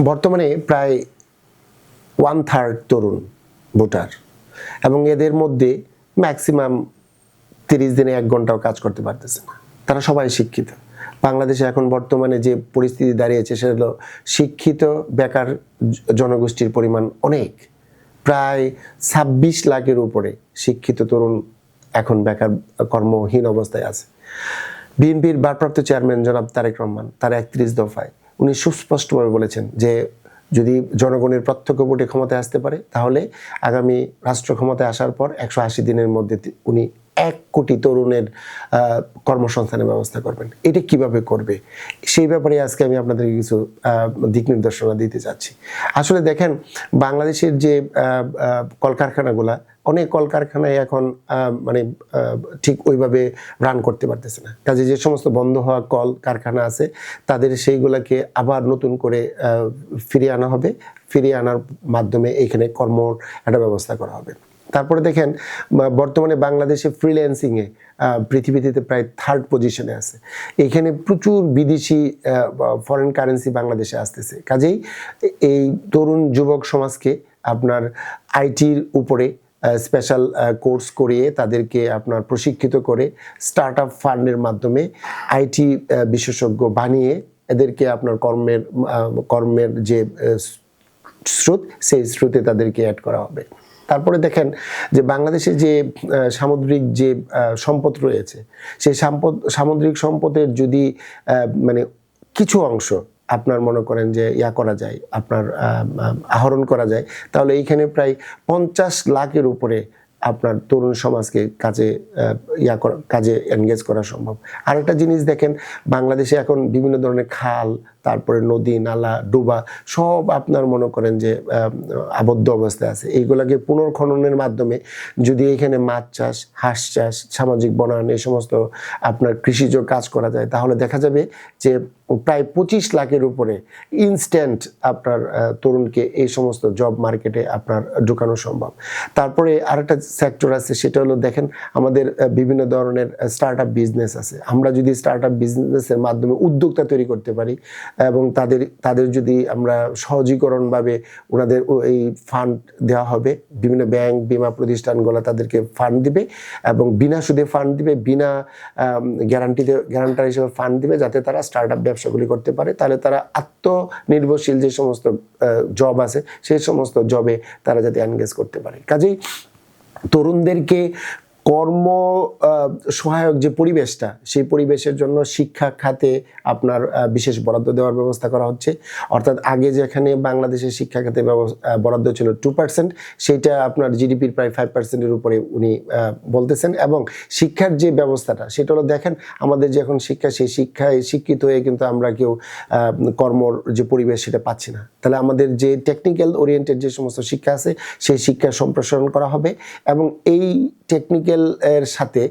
বর্তমানে প্রায় 1/3 তরুণ ভোটার, এবং এদের মধ্যে ম্যাক্সিমাম 30 দিনে 1 ঘন্টাও কাজ করতে পারতেছে না। তারা সবাই শিক্ষিত। বাংলাদেশে এখন বর্তমানে যে পরিস্থিতি দাঁড়িয়েছে সেটা হলো শিক্ষিত বেকার জনগোষ্ঠীর পরিমাণ অনেক, প্রায় 26 লাখের উপরে শিক্ষিত তরুণ এখন বেকার কর্মহীন অবস্থায় আছে। বিএনপির ভারপ্রাপ্ত চেয়ারম্যান জনাব তারেক রহমান তার 31 দফায় উনি সুস্পষ্টভাবে বলেছেন যে যদি জনগণের প্রত্যক্ষ ভোটে ক্ষমতায় আসতে পারে তাহলে আগামী রাষ্ট্র ক্ষমতায় আসার পর 180 দিনের মধ্যে উনি 1 কোটি তরুণের কর্মসংস্থানের ব্যবস্থা করবেন। এটা কিভাবে করবে সেই ব্যাপারে আজকে আমি আপনাদেরকে কিছু দিক নির্দেশনা দিতে চাচ্ছি। আসলে দেখেন, বাংলাদেশের যে কলকারখানাগুলা, অনেক কলকারখানায় এখন মানে ঠিক ওইভাবে রান করতে পারতেছে না। কাজে যে সমস্ত বন্ধ হওয়া কল কারখানা আছে তাদের সেইগুলোকে আবার নতুন করে ফিরিয়ে আনা হবে। ফিরিয়ে আনার মাধ্যমে এখানে কর্মর একটা ব্যবস্থা করা হবে। তারপরে দেখেন, বর্তমানে বাংলাদেশে ফ্রিল্যান্সিংয়ে পৃথিবীতে প্রায় 3rd পজিশনে আছে। এখানে প্রচুর বিদেশি ফরেন কারেন্সি বাংলাদেশে আসতেছে। কাজেই এই তরুণ যুবক সমাজকে আপনার আইটির উপরে স্পেশাল কোর্স করিয়ে তাদেরকে আপনার প্রশিক্ষিত করে স্টার্ট আপ ফান্ডের মাধ্যমে আইটি বিশেষজ্ঞ বানিয়ে এদেরকে আপনার কর্মের যে স্রোত, সেই স্রোতে তাদেরকে অ্যাড করা হবে। তারপরে দেখেন যে বাংলাদেশে যে সামুদ্রিক যে সম্পদ রয়েছে, সেই সামুদ্রিক সম্পদের যদি মানে কিছু অংশ আপনার মনে করেন যে করা যায়, আপনার আহরণ করা যায়, তাহলে এইখানে প্রায় 50 লাখের উপরে আপনার তরুণ সমাজকে কাজে এনগেজ করা সম্ভব। আরেকটা জিনিস দেখেন, বাংলাদেশে এখন বিভিন্ন ধরনের খাল, তারপরে নদী নালা ডোবা সব আপনার মনে করেন যে আবদ্ধ অবস্থায় আছে। এইগুলোকে পুনর্খননের মাধ্যমে যদি এখানে মাছ চাষ, হাঁস চাষ, সামাজিক বনায়ন এই সমস্ত আপনার কৃষিজ কাজ করা যায়, তাহলে দেখা যাবে যে প্রায় 25 লাখের উপরে ইনস্ট্যান্ট আপনার তরুণকে এই সমস্ত জব মার্কেটে আপনার ঢুকানো সম্ভব। তারপরে আরেকটা সেক্টর আছে, সেটা হলো দেখেন আমাদের বিভিন্ন ধরনের স্টার্ট আপ বিজনেস আছে। আমরা যদি স্টার্ট আপ বিজনেসের মাধ্যমে উদ্যোক্তা তৈরি করতে পারি এবং তাদের যদি আমরা সহজীকরণভাবে ওনাদের এই ফান্ড দেওয়া হবে, বিভিন্ন ব্যাংক বিমা প্রতিষ্ঠানগুলো তাদেরকে ফান্ড দিবে এবং বিনা সুদে ফান্ড দিবে, বিনা গ্যারান্টার হিসেবে ফান্ড দিবে, যাতে তারা স্টার্ট আপ ব্যবসাগুলি করতে পারে। তাহলে তারা আত্মনির্ভরশীল যে সমস্ত জব আছে সেই সমস্ত জবে তারা যাতে এনগেজ করতে পারে। কাজেই তরুণদেরকে কর্ম সহায়ক যে পরিবেশটা, সেই পরিবেশের জন্য শিক্ষা খাতে আপনার বিশেষ বরাদ্দ দেওয়ার ব্যবস্থা করা হচ্ছে। অর্থাৎ আগে যেখানে বাংলাদেশের শিক্ষা খাতে বরাদ্দ ছিল 2%, সেইটা আপনার জিডিপির প্রায় 5%-এর উপরে উনি বলতেছেন। এবং শিক্ষার যে ব্যবস্থাটা, সেটা হলো দেখেন আমাদের যে এখন শিক্ষা, সেই শিক্ষায় শিক্ষিত হয়ে কিন্তু আমরা কেউ কর্মর যে পরিবেশ সেটা পাচ্ছি না। তাহলে আমাদের যে টেকনিক্যাল ওরিয়েন্টেড যে সমস্ত শিক্ষা আছে সেই শিক্ষা সম্প্রসারণ করা হবে এবং এই টেকনিক্যাল এর সাথে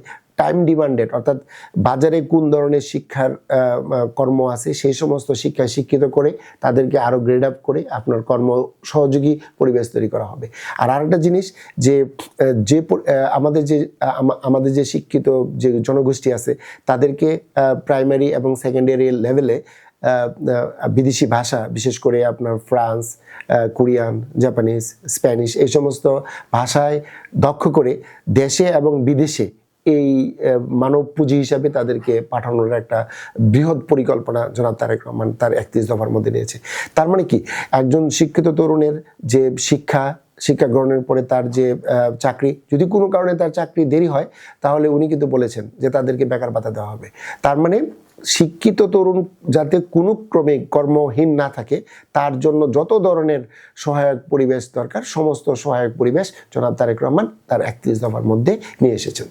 টাইম ডিমান্ডেড, অর্থাৎ বাজারে কোন ধরনের শিক্ষার কর্ম আছে সেই সমস্ত শিক্ষায় শিক্ষিত করে তাদেরকে আরো গ্রেড আপ করে আপনার কর্ম সহযোগী পরিবেশ তৈরি করা হবে। আর আরেকটা জিনিস যে আমাদের যে শিক্ষিত যে জনগোষ্ঠী আছে তাদেরকে প্রাইমারি এবং সেকেন্ডারি লেভেলে বিদেশি ভাষা, বিশেষ করে আপনার ফ্রান্স, কোরিয়ান, জাপানিজ, স্প্যানিশ এই সমস্ত ভাষায় দক্ষ করে দেশে এবং বিদেশে এই মানব পুঁজি হিসাবে তাদেরকে পাঠানোর একটা বৃহৎ পরিকল্পনা জনাব তারেক রহমান তার 31 দফার মধ্যে নিয়েছে। তার মানে কি, একজন শিক্ষিত তরুণের যে শিক্ষা গ্রহণের পরে তার যে চাকরি, যদি কোনো কারণে তার চাকরি দেরি হয় তাহলে উনি কিন্তু বলেছেন যে তাদেরকে বেকার ভাতা দেওয়া হবে। তার মানে শিক্ষিত তরুণ যাতে কোনো ক্রমে কর্মহীন না থাকে তার জন্য যত ধরনের সহায়ক পরিবেশ দরকার, সমস্ত সহায়ক পরিবেশ জনাব তারেক রহমান তার 31 দফার মধ্যে নিয়ে এসেছেন।